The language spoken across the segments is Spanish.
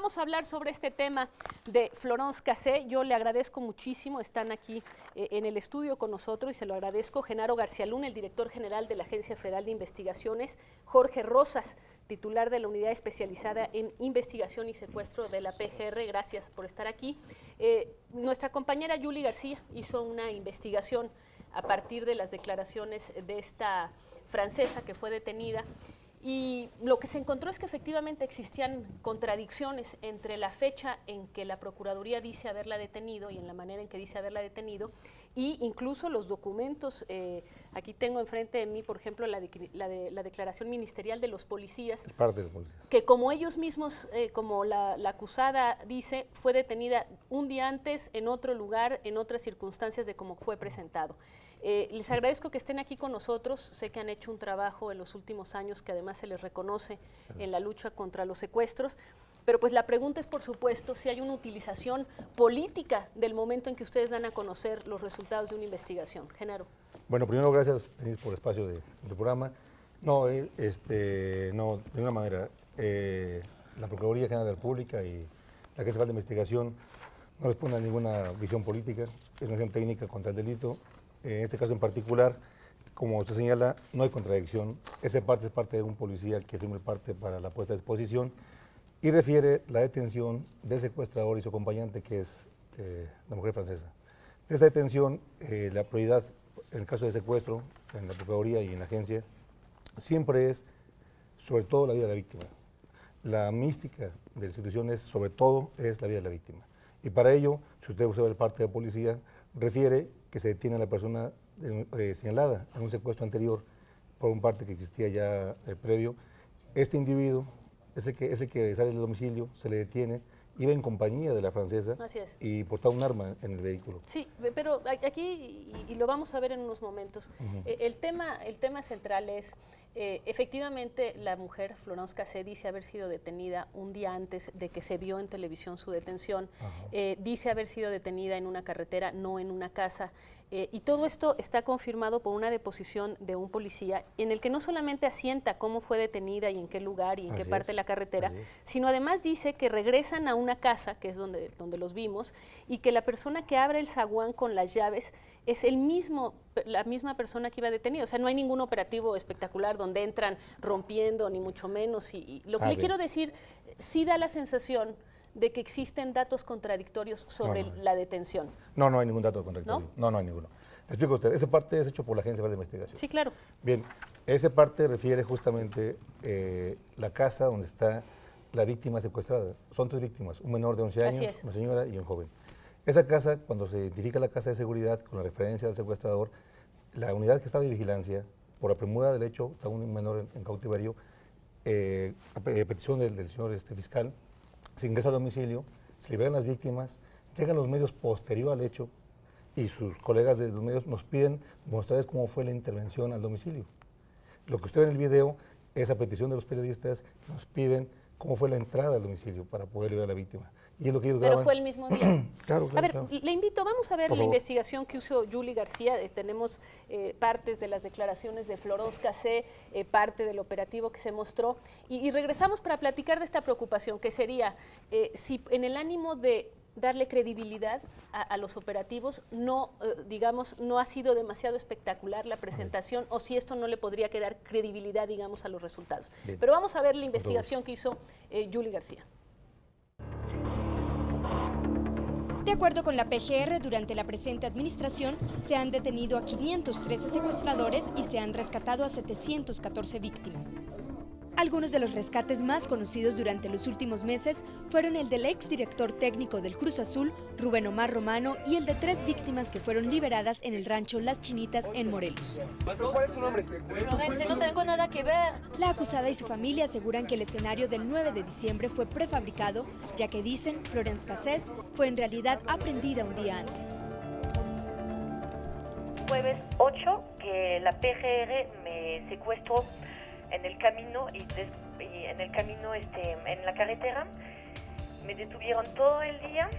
vamos a hablar sobre este tema de Florence Cassé. Yo le agradezco muchísimo, están aquí en el estudio con nosotros y se lo agradezco. Genaro García Luna, el director general de la Agencia Federal de Investigaciones, Jorge Rosas, titular de la Unidad Especializada en Investigación y Secuestro de la PGR, gracias por estar aquí. Nuestra compañera Yuli García hizo una investigación a partir de las declaraciones de esta francesa que fue detenida, y lo que se encontró es que efectivamente existían contradicciones entre la fecha en que la Procuraduría dice haberla detenido y en la manera en que dice haberla detenido, y incluso los documentos. Aquí tengo enfrente de mí, por ejemplo, la declaración ministerial de los policías, que como ellos mismos, como la acusada dice, fue detenida un día antes, en otro lugar, en otras circunstancias de cómo fue presentado. Les agradezco que estén aquí con nosotros. Sé que han hecho un trabajo en los últimos años que además se les reconoce en la lucha contra los secuestros, pero pues la pregunta es, por supuesto, si hay una utilización política del momento en que ustedes dan a conocer los resultados de una investigación. Genaro. Bueno, primero gracias, Denise, por el espacio del programa. No, no, de ninguna manera. La Procuraduría General de la República y la Agencia Federal de Investigación no responden a ninguna visión política, es una acción técnica contra el delito. En este caso en particular, como usted señala, no hay contradicción. Esa parte es parte de un policía que asume parte para la puesta a disposición y refiere la detención del secuestrador y su acompañante, que es la mujer francesa. De esta detención, la prioridad en el caso de secuestro, en la Procuraduría y en la agencia, siempre es sobre todo la vida de la víctima. La mística de la institución es sobre todo es la vida de la víctima. Y para ello, si usted observa el parte de policía, refiere que se detiene a la persona señalada en un secuestro anterior por un parte que existía ya previo. Este individuo es el que sale del domicilio, se le detiene, iba en compañía de la francesa y portaba un arma en el vehículo. Sí, pero aquí, y lo vamos a ver en unos momentos, el tema central es, efectivamente, la mujer, Florence Cassé, dice haber sido detenida un día antes de que se vio en televisión su detención. Dice haber sido detenida en una carretera, no en una casa. Y todo esto está confirmado por una deposición de un policía en el que no solamente asienta cómo fue detenida y en qué lugar y en qué parte de la carretera, sino además dice que regresan a una casa, que es donde los vimos, y que la persona que abre el zaguán con las llaves es la misma persona que iba detenida. O sea, no hay ningún operativo espectacular donde entran rompiendo, ni mucho menos. Y lo que le quiero decir, sí da la sensación de que existen datos contradictorios sobre la detención. No, no hay ningún dato contradictorio. No, no hay ninguno. Le explico a usted, esa parte es hecho por la Agencia Federal de Investigación. Sí, claro. Bien, esa parte refiere justamente la casa donde está la víctima secuestrada. Son 3 víctimas, un menor de 11 años, una señora y un joven. Esa casa, cuando se identifica la casa de seguridad con la referencia del secuestrador, la unidad que estaba de vigilancia, por la premura del hecho, está un menor en cautiverio, a petición del señor fiscal, se ingresa al domicilio, se liberan las víctimas, llegan los medios posterior al hecho y sus colegas de los medios nos piden mostrarles cómo fue la intervención al domicilio. Lo que usted ve en el video es a petición de los periodistas que nos piden cómo fue la entrada al domicilio para poder liberar a la víctima. Y es lo que ellos graban. Pero fue el mismo día. Claro. A ver, le invito, vamos a ver la investigación que hizo Yuli García. Tenemos partes de las declaraciones de Florence Cassé, parte del operativo que se mostró, y regresamos para platicar de esta preocupación, que sería si en el ánimo de darle credibilidad a los operativos, digamos, no ha sido demasiado espectacular la presentación, o si esto no le podría quedar credibilidad, digamos, a los resultados. Bien. Pero vamos a ver la investigación que hizo Yuli García. De acuerdo con la PGR, durante la presente administración se han detenido a 513 secuestradores y se han rescatado a 714 víctimas. Algunos de los rescates más conocidos durante los últimos meses fueron el del exdirector técnico del Cruz Azul, Rubén Omar Romano, y el de 3 víctimas que fueron liberadas en el rancho Las Chinitas en Morelos. ¿Cuál es su nombre? Florence, no tengo nada que ver. La acusada y su familia aseguran que el escenario del 9 de diciembre fue prefabricado, ya que dicen Florence Cassé fue en realidad aprendida un día antes. Jueves 8, que la PGR me secuestró en el camino y en el camino en la carretera. Me detuvieron todo el día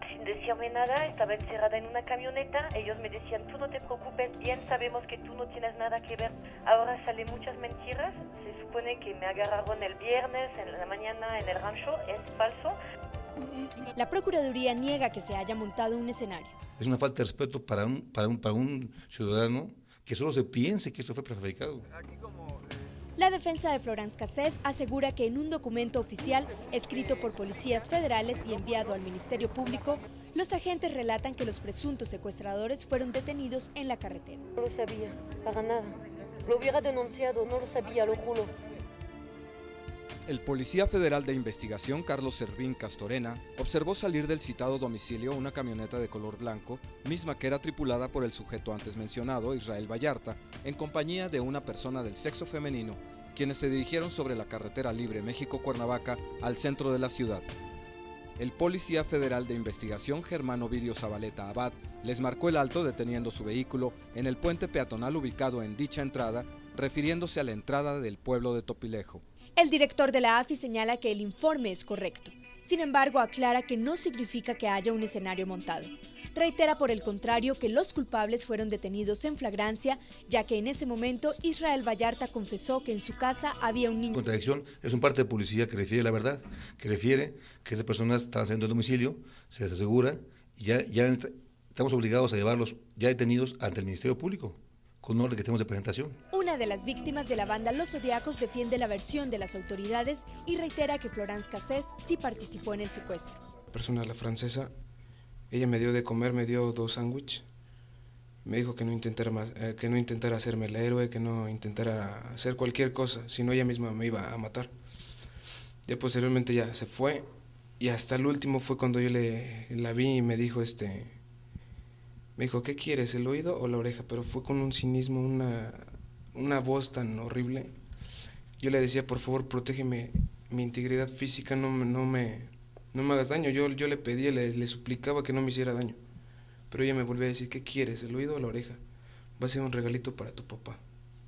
sin decirme nada. Estaba encerrada en una camioneta. Ellos me decían, tú no te preocupes, bien sabemos que tú no tienes nada que ver. Ahora salen muchas mentiras. Se supone que me agarraron el viernes en la mañana en el rancho. Es falso. La Procuraduría niega que se haya montado un escenario. Es una falta de respeto para un ciudadano que solo se piense que esto fue prefabricado. La defensa de Florence Cassés asegura que en un documento oficial escrito por policías federales y enviado al Ministerio Público, los agentes relatan que los presuntos secuestradores fueron detenidos en la carretera. No lo sabía, para nada. Lo hubiera denunciado, no lo sabía, lo juro. El policía federal de investigación Carlos Servín Castorena observó salir del citado domicilio una camioneta de color blanco, misma que era tripulada por el sujeto antes mencionado, Israel Vallarta, en compañía de una persona del sexo femenino, quienes se dirigieron sobre la carretera libre México-Cuernavaca al centro de la ciudad. El policía federal de investigación Germán Ovidio Zabaleta Abad les marcó el alto deteniendo su vehículo en el puente peatonal ubicado en dicha entrada, refiriéndose a la entrada del pueblo de Topilejo. El director de la AFI señala que el informe es correcto. Sin embargo, aclara que no significa que haya un escenario montado. Reitera por el contrario que los culpables fueron detenidos en flagrancia, ya que en ese momento Israel Vallarta confesó que en su casa había un niño. Contradicción es un parte de policía que refiere la verdad, que refiere que esas personas estaban saliendo del domicilio, se les asegura y ya estamos obligados a llevarlos ya detenidos ante el Ministerio Público, con orden que tenemos de presentación. Una de las víctimas de la banda Los Zodiacos defiende la versión de las autoridades y reitera que Florence Cassés sí participó en el secuestro. La persona, la francesa, ella me dio de comer, me dio 2 sándwiches, me dijo que no intentara hacerme el héroe, que no intentara hacer cualquier cosa, sino ella misma me iba a matar. Ya posteriormente ya se fue y hasta el último fue cuando yo la vi y me dijo me dijo, ¿qué quieres, el oído o la oreja? Pero fue con un cinismo, una voz tan horrible. Yo le decía, por favor, protégeme mi integridad física, no me hagas daño. Yo le pedía, le suplicaba que no me hiciera daño. Pero ella me volvió a decir, ¿qué quieres, el oído o la oreja? Va a ser un regalito para tu papá,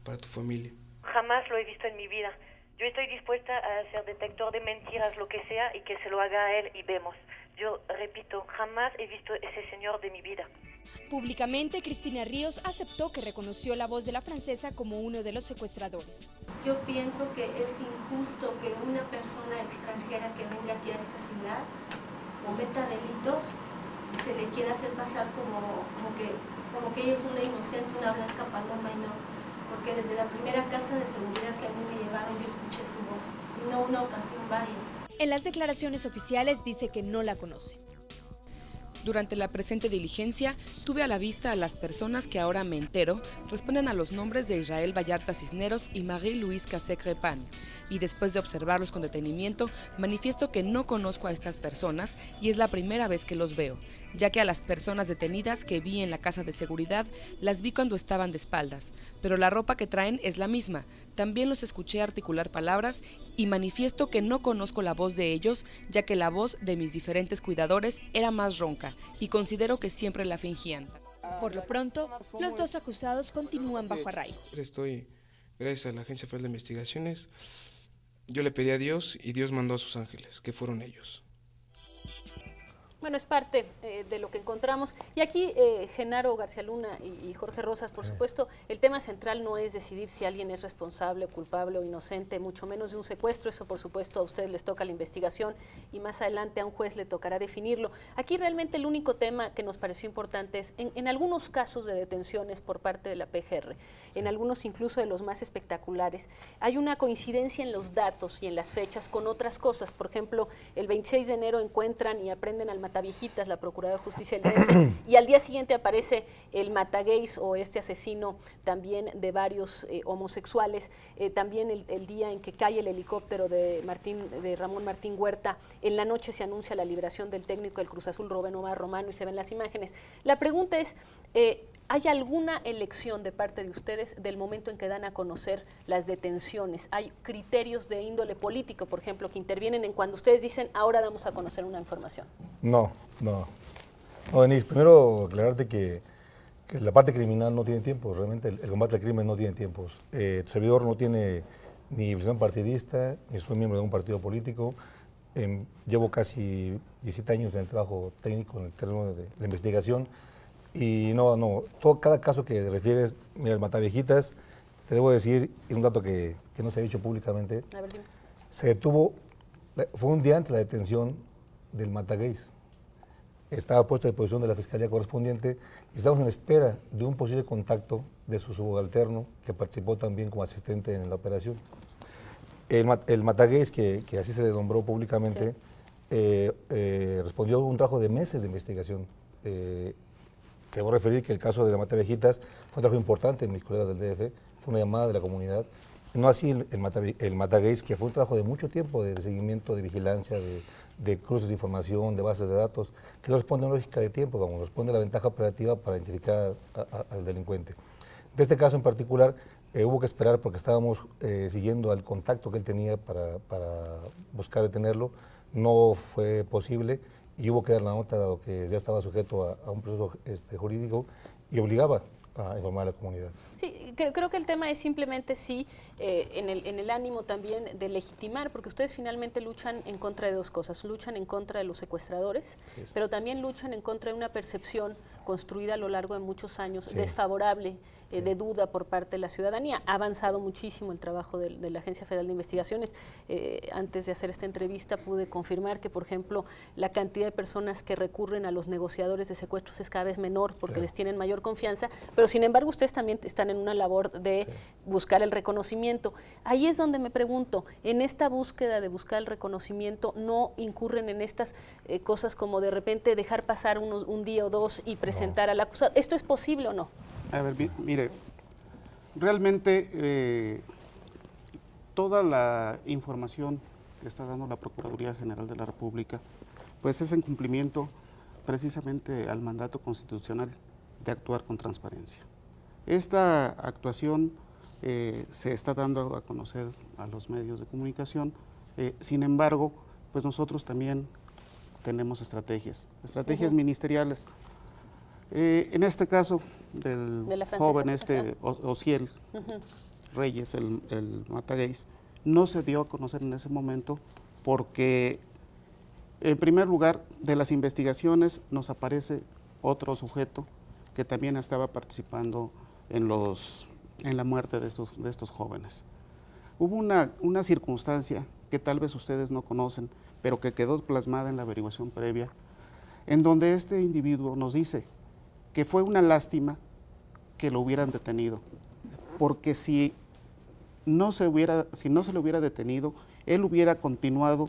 para tu familia. Jamás lo he visto en mi vida. Yo estoy dispuesta a ser detector de mentiras, lo que sea, y que se lo haga a él y vemos. Yo repito, jamás he visto ese señor de mi vida. Públicamente, Cristina Ríos aceptó que reconoció la voz de la francesa como uno de los secuestradores. Yo pienso que es injusto que una persona extranjera que venga aquí a esta ciudad cometa delitos y se le quiera hacer pasar como que ella es una inocente, una blanca paloma, y no. Porque desde la primera casa de seguridad que a mí me llevaron yo escuché su voz, y no una ocasión, varias. En las declaraciones oficiales dice que no la conoce. Durante la presente diligencia, tuve a la vista a las personas que ahora me entero responden a los nombres de Israel Vallarta Cisneros y Marie-Louise Cassé-Crepin, y después de observarlos con detenimiento, manifiesto que no conozco a estas personas y es la primera vez que los veo, ya que a las personas detenidas que vi en la casa de seguridad las vi cuando estaban de espaldas, pero la ropa que traen es la misma. También los escuché articular palabras y manifiesto que no conozco la voz de ellos, ya que la voz de mis diferentes cuidadores era más ronca y considero que siempre la fingían. Por lo pronto, los 2 acusados continúan bajo arraigo. Estoy, gracias a la Agencia Federal de Investigaciones, yo le pedí a Dios y Dios mandó a sus ángeles, que fueron ellos. Bueno, es parte de lo que encontramos. Y aquí, Genaro García Luna y Jorge Rosas, por supuesto, el tema central no es decidir si alguien es responsable, culpable o inocente, mucho menos de un secuestro. Eso, por supuesto, a ustedes les toca la investigación y más adelante a un juez le tocará definirlo. Aquí realmente el único tema que nos pareció importante es, en algunos casos de detenciones por parte de la PGR, en algunos incluso de los más espectaculares, hay una coincidencia en los datos y en las fechas con otras cosas. Por ejemplo, el 26 de enero encuentran y aprenden al Mataviejitas, la Procuraduría de Justicia del DF, y al día siguiente aparece el Matagays o este asesino también de varios homosexuales. También el día en que cae el helicóptero de Ramón Martín Huerta, en la noche se anuncia la liberación del técnico del Cruz Azul, Rubén Omar Romano, y se ven las imágenes. La pregunta es, ¿hay alguna elección de parte de ustedes del momento en que dan a conocer las detenciones? ¿Hay criterios de índole político, por ejemplo, que intervienen en cuando ustedes dicen, ahora damos a conocer una información? No, Denise, primero aclararte que la parte criminal no tiene tiempos, realmente el combate al crimen no tiene tiempos. Tu servidor no tiene ni visión partidista, ni soy miembro de un partido político. Llevo casi 17 años en el trabajo técnico, en el terreno de la investigación. Y cada caso que refieres, mira, el Mataviejitas, te debo decir, es un dato que no se ha dicho públicamente, A ver, dime. se detuvo, fue un día antes de la detención del Matagays. estaba puesto a disposición de la Fiscalía correspondiente y estamos en espera de un posible contacto de su subalterno que participó también como asistente en la operación. El Matagués, que así se le nombró públicamente, respondió a un trabajo de meses de investigación. Debo referir que el caso de la Matavejitas fue un trabajo importante en mis colegas del DF, fue una llamada de la comunidad. No así el Matagués, que fue un trabajo de mucho tiempo de seguimiento, de vigilancia, de cruces de información, de bases de datos, que no responde a una lógica de tiempo, vamos, responde a la ventaja operativa para identificar al delincuente. De este caso en particular, hubo que esperar porque estábamos siguiendo al contacto que él tenía para buscar detenerlo. No fue posible y hubo que dar la nota dado que ya estaba sujeto a un proceso jurídico y obligaba a informar a la comunidad. Sí, creo que el tema es simplemente sí, en el ánimo también de legitimar, porque ustedes finalmente luchan en contra de dos cosas, luchan en contra de los secuestradores, sí, pero también luchan en contra de una percepción construida a lo largo de muchos años, sí, desfavorable, de duda por parte de la ciudadanía. Ha avanzado muchísimo el trabajo de la Agencia Federal de Investigaciones. Antes de hacer esta entrevista pude confirmar que, por ejemplo, la cantidad de personas que recurren a los negociadores de secuestros es cada vez menor porque les tienen mayor confianza, pero sin embargo ustedes también están en una labor de buscar el reconocimiento. Ahí es donde me pregunto, en esta búsqueda de buscar el reconocimiento, ¿no incurren en estas cosas como de repente dejar pasar un día o dos y presentar al acusado? ¿Esto es posible o no? A ver, mire, realmente toda la información que está dando la Procuraduría General de la República, pues es en cumplimiento precisamente al mandato constitucional de actuar con transparencia. Esta actuación se está dando a conocer a los medios de comunicación, sin embargo, pues nosotros también tenemos estrategias ministeriales. En este caso del joven Ociel Reyes, el Matagués, no se dio a conocer en ese momento porque, en primer lugar, de las investigaciones nos aparece otro sujeto que también estaba participando en la muerte de estos jóvenes. Hubo una circunstancia que tal vez ustedes no conocen, pero que quedó plasmada en la averiguación previa, en donde este individuo nos dice que fue una lástima que lo hubieran detenido, porque si no se le hubiera detenido, él hubiera continuado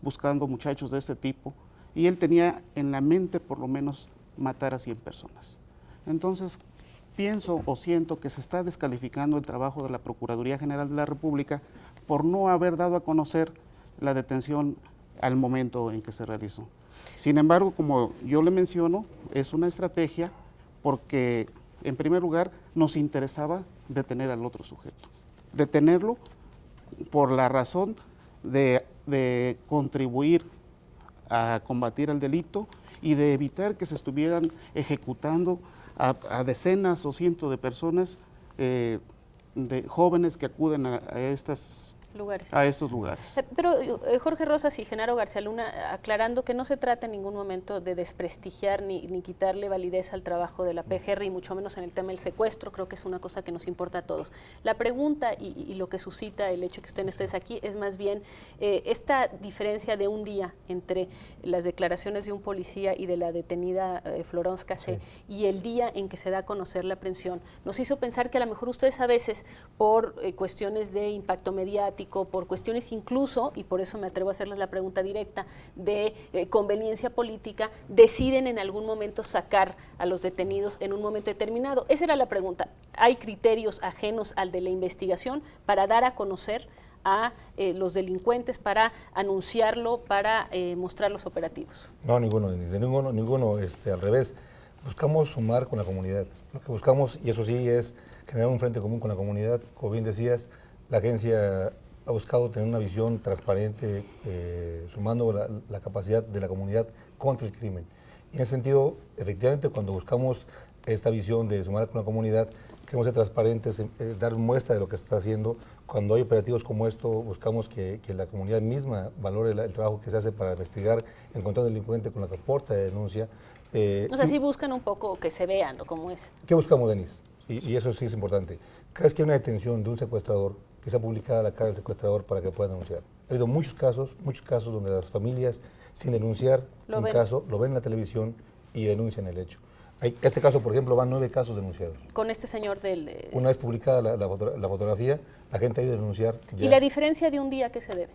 buscando muchachos de este tipo y él tenía en la mente por lo menos matar a 100 personas. Entonces, pienso o siento que se está descalificando el trabajo de la Procuraduría General de la República por no haber dado a conocer la detención al momento en que se realizó. Sin embargo, como yo le menciono, es una estrategia porque, en primer lugar, nos interesaba detener al otro sujeto. Detenerlo por la razón de contribuir a combatir el delito y de evitar que se estuvieran ejecutando a decenas o cientos de personas, de jóvenes que acuden a estos lugares. Pero Jorge Rosas y Genaro García Luna, aclarando que no se trata en ningún momento de desprestigiar ni quitarle validez al trabajo de la PGR y mucho menos en el tema del secuestro, creo que es una cosa que nos importa a todos. La pregunta y lo que suscita el hecho que estén ustedes aquí es más bien esta diferencia de un día entre las declaraciones de un policía y de la detenida Florence Cassé y el día en que se da a conocer la aprehensión. Nos hizo pensar que a lo mejor ustedes a veces por cuestiones de impacto mediático, por cuestiones incluso, y por eso me atrevo a hacerles la pregunta directa, de conveniencia política, deciden en algún momento sacar a los detenidos en un momento determinado. Esa era la pregunta. ¿Hay criterios ajenos al de la investigación para dar a conocer a los delincuentes, para anunciarlo, para mostrar los operativos? No, ninguno, al revés. Buscamos sumar con la comunidad. Lo que buscamos, y eso sí, es generar un frente común con la comunidad. Como bien decías, la agencia ha buscado tener una visión transparente, sumando la capacidad de la comunidad contra el crimen. Y en ese sentido, efectivamente, cuando buscamos esta visión de sumar con la comunidad, queremos ser transparentes, dar muestra de lo que se está haciendo. Cuando hay operativos como esto, buscamos que la comunidad misma valore el trabajo que se hace para investigar, encontrar al delincuente con la reporta de denuncia. O sea, sí buscan un poco que se vean, ¿no? ¿Cómo es? ¿Qué buscamos, Denise? Y eso sí es importante. Cada vez que hay una detención de un secuestrador, que sea publicada la cara del secuestrador para que puedan denunciar. Ha habido muchos casos donde las familias sin denunciar un caso, lo ven en la televisión y denuncian el hecho. Este caso, por ejemplo, van 9 casos denunciados. Con este señor del... Una vez publicada la fotografía, la gente ha ido a denunciar. ¿Y la diferencia de un día qué se debe?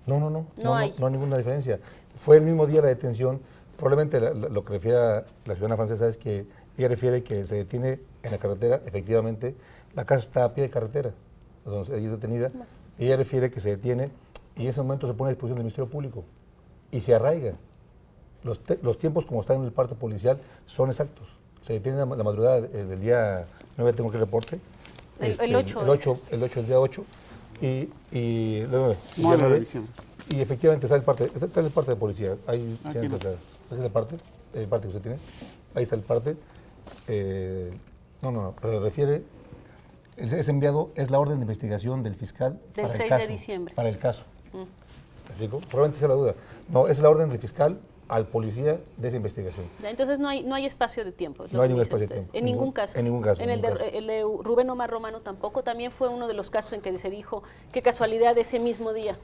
No hay ninguna diferencia. Fue el mismo día la detención. Probablemente lo que refiere a la ciudadana francesa es que ella refiere que se detiene en la carretera, efectivamente, la casa está a pie de carretera, donde ella es detenida. Ella refiere que se detiene y en ese momento se pone a disposición del Ministerio Público y se arraiga. Los tiempos, como están en el parte policial, son exactos. Se detiene la madrugada del día 9, tengo que reporte. El 8. El día 8. Y 9 de diciembre. Y efectivamente está el parte de policía. Ahí es el parte que usted tiene. Ahí está el parte. Refiere. Es enviado, es la orden de investigación del fiscal del para 6 el caso. De diciembre. Para el caso. ¿Me explico? Probablemente esa es la duda. No, es la orden del fiscal al policía de esa investigación. Entonces no hay espacio de tiempo. No hay ningún espacio de tiempo. En ningún caso. En ningún caso. En el de Rubén Omar Romano tampoco. También fue uno de los casos en que se dijo, qué casualidad, ese mismo día.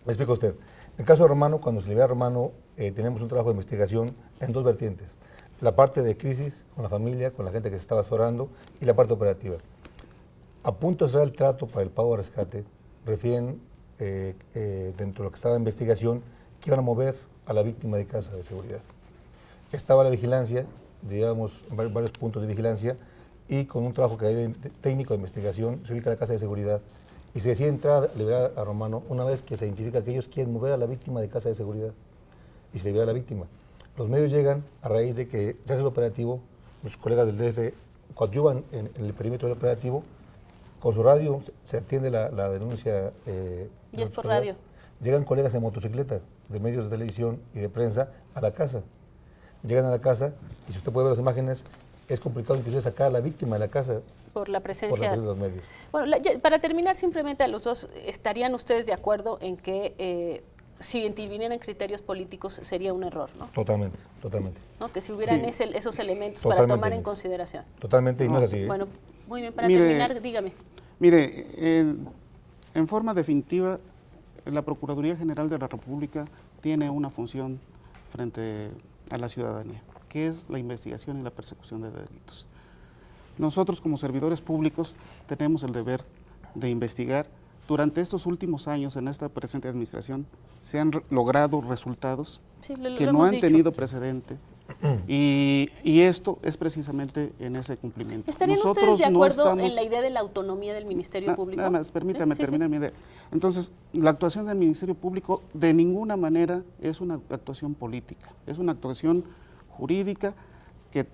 Me explico a usted. En el caso de Romano, cuando se libera a Romano, tenemos un trabajo de investigación en 2 vertientes. La parte de crisis, con la familia, con la gente que se estaba asesorando, y la parte operativa. A punto de cerrar el trato para el pago de rescate, refieren, dentro de lo que estaba en investigación, que iban a mover a la víctima de casa de seguridad. Estaba la vigilancia, digamos, varios puntos de vigilancia, y con un trabajo que hay técnico de investigación, se ubica la casa de seguridad, y se decide entrar a liberar a Romano una vez que se identifica que ellos quieren mover a la víctima de casa de seguridad, y se libera a la víctima. Los medios llegan a raíz de que se hace el operativo, los colegas del DF coadyuvan en el perímetro del operativo, con su radio se atiende la denuncia. Y es por radio. Llegan colegas en motocicleta, de medios de televisión y de prensa, a la casa. Llegan a la casa y si usted puede ver las imágenes, es complicado inclusive sacar a la víctima de la casa. Por la presencia de los medios. Bueno, para terminar, simplemente a los dos, ¿estarían ustedes de acuerdo en que si intervinieran criterios políticos sería un error, ¿no? Totalmente. ¿No? Que si hubieran esos elementos totalmente para tomar en consideración. Totalmente, y no es así. Bueno, muy bien, para terminar, dígame. Mire, en forma definitiva, la Procuraduría General de la República tiene una función frente a la ciudadanía, que es la investigación y la persecución de delitos. Nosotros como servidores públicos tenemos el deber de investigar. Durante estos últimos años, en esta presente administración, se han logrado resultados que no han tenido precedente. Y esto es precisamente en ese cumplimiento. ¿Estarían ustedes de acuerdo en la idea de la autonomía del Ministerio Público? Nada más, permítame terminar mi idea. Entonces, la actuación del Ministerio Público de ninguna manera es una actuación política, es una actuación jurídica que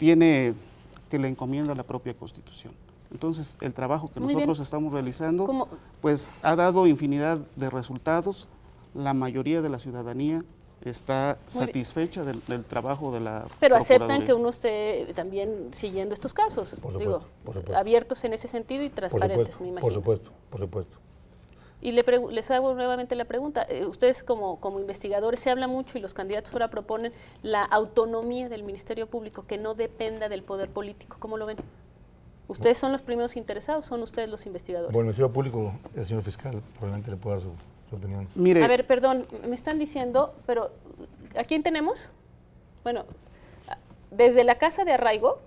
le encomienda la propia Constitución. Entonces, el trabajo que nosotros estamos realizando, pues ha dado infinidad de resultados. La mayoría de la ciudadanía está satisfecha del trabajo de la Pero aceptan que uno esté también siguiendo estos casos, por supuesto. Abiertos en ese sentido y transparentes, me imagino. Por supuesto. Y les hago nuevamente la pregunta, ustedes como investigadores se habla mucho y los candidatos ahora proponen la autonomía del Ministerio Público, que no dependa del poder político, ¿cómo lo ven? ¿Ustedes son los primeros interesados? ¿Son ustedes los investigadores? Bueno, el Ministerio Público, el señor fiscal, probablemente le pueda dar su opinión. Mire. A ver, perdón, me están diciendo, pero ¿a quién tenemos? Bueno, desde la casa de arraigo,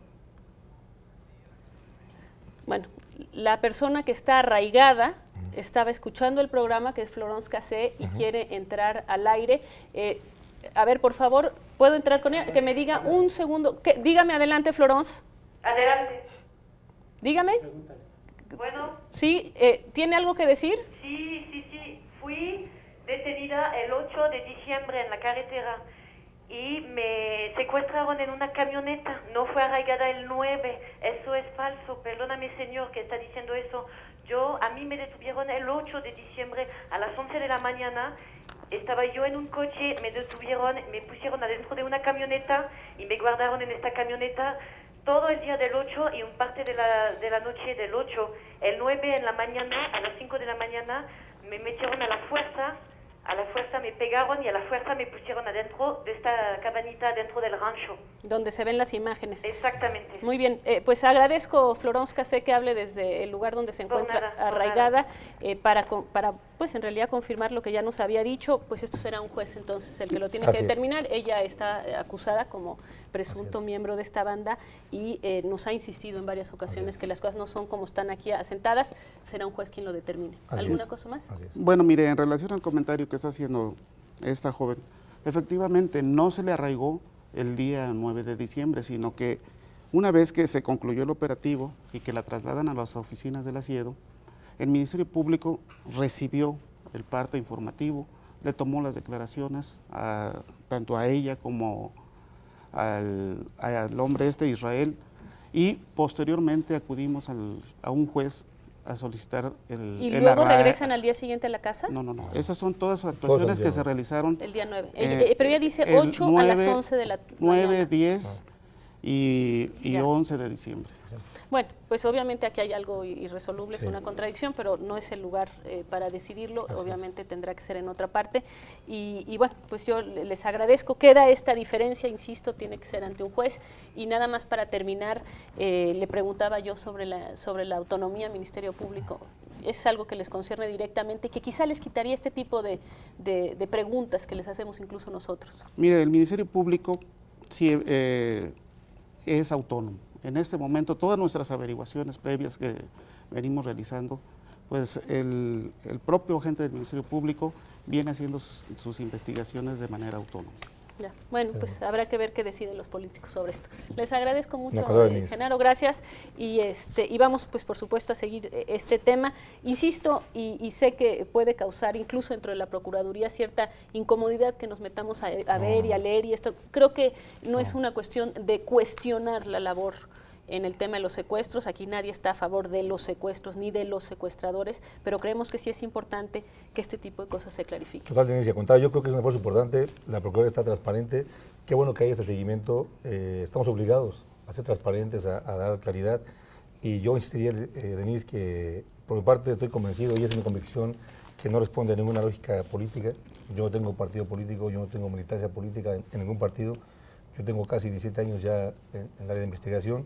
bueno, la persona que está arraigada estaba escuchando el programa, que es Florence Cassé, y quiere entrar al aire. A ver, por favor, ¿puedo entrar con ella? Que me diga un segundo. Dígame, adelante, Florence. Adelante. Dígame. Bueno. ¿Sí? ¿Tiene algo que decir? Sí. Fui detenida el 8 de diciembre en la carretera y me secuestraron en una camioneta. No fue arraigada el 9. Eso es falso. Perdóname, señor, que está diciendo eso. A mí me detuvieron el 8 de diciembre a las 11 de la mañana. Estaba yo en un coche, me detuvieron, me pusieron adentro de una camioneta y me guardaron en esta camioneta todo el día del 8 y un parte de la noche del 8. El 9 en la mañana, a las 5 de la mañana, me metieron a la fuerza me pegaron y a la fuerza me pusieron adentro de esta cabanita dentro del rancho. Donde se ven las imágenes. Exactamente. Muy bien, pues agradezco Florence Cassé que hable desde el lugar donde se encuentra arraigada para pues en realidad confirmar lo que ya nos había dicho, pues esto será un juez entonces el que lo tiene Así que es. determinar. Ella está acusada como presunto miembro de esta banda y nos ha insistido en varias ocasiones que las cosas no son como están aquí asentadas, será un juez quien lo determine. Así ¿Alguna es. cosa más? Así es. Bueno, mire, en relación al comentario que está haciendo esta joven, efectivamente no se le arraigó el día 9 de diciembre, sino que una vez que se concluyó el operativo y que la trasladan a las oficinas del Asiedo, el Ministerio Público recibió el parte informativo, le tomó las declaraciones tanto a ella como al hombre Israel, y posteriormente acudimos a un juez a solicitar ¿Y luego regresan al día siguiente a la casa? No. Esas son todas actuaciones que se realizaron. El día 9. Pero ella dice 8 a las 11 de la 9, mañana. 10 y 11 de diciembre. Bueno, pues obviamente aquí hay algo irresoluble, es una contradicción, pero no es el lugar para decidirlo, obviamente tendrá que ser en otra parte. Y bueno, pues yo les agradezco. Queda esta diferencia, insisto, tiene que ser ante un juez. Y nada más para terminar, le preguntaba yo sobre la autonomía del Ministerio Público. Es algo que les concierne directamente, que quizá les quitaría este tipo de preguntas que les hacemos incluso nosotros. Mire, el Ministerio Público sí, es autónomo. En este momento, todas nuestras averiguaciones previas que venimos realizando, pues el propio agente del Ministerio Público viene haciendo sus investigaciones de manera autónoma. Ya. Bueno, pues habrá que ver qué deciden los políticos sobre esto. Les agradezco mucho, No, Genaro, gracias. Y vamos, pues por supuesto, a seguir este tema. Insisto, y sé que puede causar incluso dentro de la Procuraduría cierta incomodidad que nos metamos a ver y a leer y esto. Creo que no es una cuestión de cuestionar la labor en el tema de los secuestros. Aquí nadie está a favor de los secuestros ni de los secuestradores, pero creemos que sí es importante que este tipo de cosas se clarifiquen. Total, Denise, contado, yo creo que es un esfuerzo importante, la Procuraduría está transparente, qué bueno que haya este seguimiento, estamos obligados a ser transparentes, a dar claridad, y yo insistiría, Denise, que por mi parte estoy convencido, y esa es mi convicción, que no responde a ninguna lógica política. Yo no tengo partido político, yo no tengo militancia política en ningún partido, yo tengo casi 17 años ya en el área de investigación,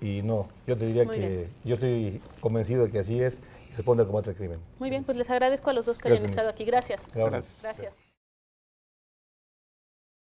y no, yo te diría que yo estoy convencido de que así es y responde al combate al crimen. Muy bien, pues les agradezco a los dos que hayan estado aquí. Gracias. Gracias. Gracias.